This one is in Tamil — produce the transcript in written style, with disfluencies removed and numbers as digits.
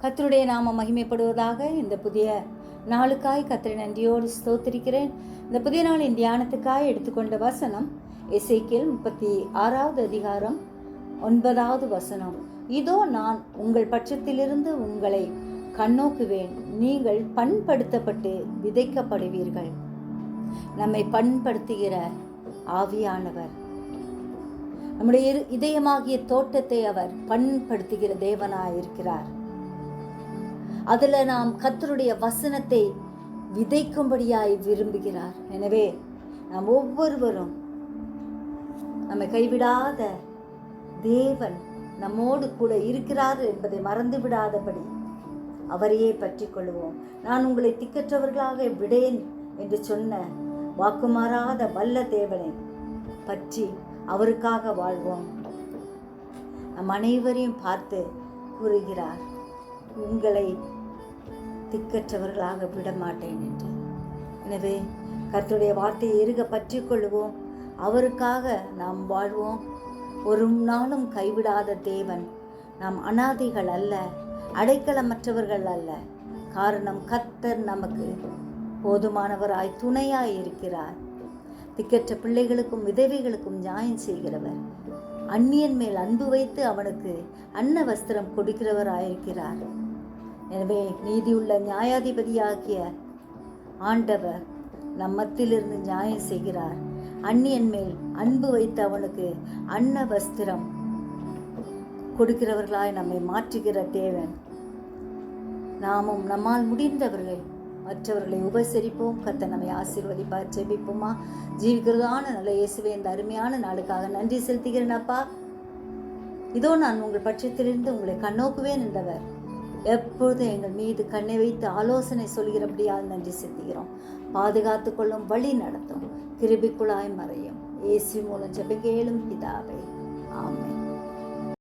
கர்த்தருடைய நாமம் மகிமைப்படுவதாக. இந்த புதிய நாளுக்காய் கர்த்தரை நன்றியோடு ஸ்தோத்திரிக்கிறேன். இந்த புதிய நாளின் தியானத்துக்காய் எடுத்துக்கொண்ட வசனம் எசேக்கியேல் 36வது அதிகாரம் 9வது வசனம். இதோ நான் உங்கள் பட்சத்திலிருந்து உங்களை கண்ணோக்குவேன், நீங்கள் பண்படுத்தப்பட்டு விதைக்கப்படுவீர்கள். நம்மை பண்படுத்துகிற ஆவியானவர், நம்முடைய இதயமாகிய தோட்டத்தை அவர் பண்படுத்துகிற தேவனாயிருக்கிறார். அதில் நாம் கர்த்தருடைய வசனத்தை விதைக்கும்படியாய் விரும்புகிறார். எனவே நாம் ஒவ்வொருவரும் நம்மை கைவிடாத தேவன் நம்மோடு கூட இருக்கிறார் என்பதை மறந்து விடாதபடி அவரையே பற்றி கொள்வோம். நான் உங்களை திக்கற்றவர்களாக விடேன் என்று சொன்ன வாக்குமாறாத வல்ல தேவனை பற்றி அவருக்காக வாழ்வோம். நம் அனைவரையும் பார்த்து கூறுகிறார், உங்களை திக்கற்றவர்களாக விட மாட்டேன் என்று. எனவே கர்த்தருடைய வார்த்தையை எருக பற்றி கொள்வோம், அவருக்காக நாம் வாழ்வோம். ஒரு நாளும் கைவிடாத தேவன். நாம் அனாதைகள் அல்ல, அடைக்கலமற்றவர்கள் அல்ல. காரணம், கர்த்தர் நமக்கு போதுமானவராய் துணையாய் இருக்கிறார். திக்கற்ற பிள்ளைகளுக்கும் விதவைகளுக்கும் நியாயம் செய்கிறவர். அந்நியன் மேல் அன்பு வைத்து அவனுக்கு அன்ன வஸ்திரம் கொடுக்கிறவராயிருக்கிறார். எனவே நீதியுள்ள நியாயாதிபதியாகிய ஆண்டவர் நம் மத்தியிலிருந்து நியாயம் செய்கிறார். அந்நியன் மேல் அன்பு வைத்து அவனுக்கு அன்ன வஸ்திரம் கொடுக்கிறவர்களாய் நம்மை மாற்றுகிற தேவன். நாமும் நம்மால் முடிந்தவர்கள் மற்றவர்களை உபசரிப்போம். கர்த்தர் நம்மை ஆசீர்வதிப்பார். ஜெபிப்போமா? ஜீவிக்கிறதான நல்ல இயேசுவே, இந்த அருமையான நாளுக்காக நன்றி செலுத்துகிறேன் அப்பா. இதோ நான் உங்கள் பட்சத்திலிருந்து உங்களை கண்ணோக்குவேன் என்றவர் எப்பொழுதும் எங்கள் மீது கண்ணை வைத்து ஆலோசனை சொல்கிறபடியால் நன்றி செலுத்துகிறோம். பாதுகாத்து கொள்ளும், வழி நடத்தும், கிருபைக்குள்ளாய் மறையும். இயேசு மூலம் ஜெபம் கேளும் பிதாவே, ஆமென்.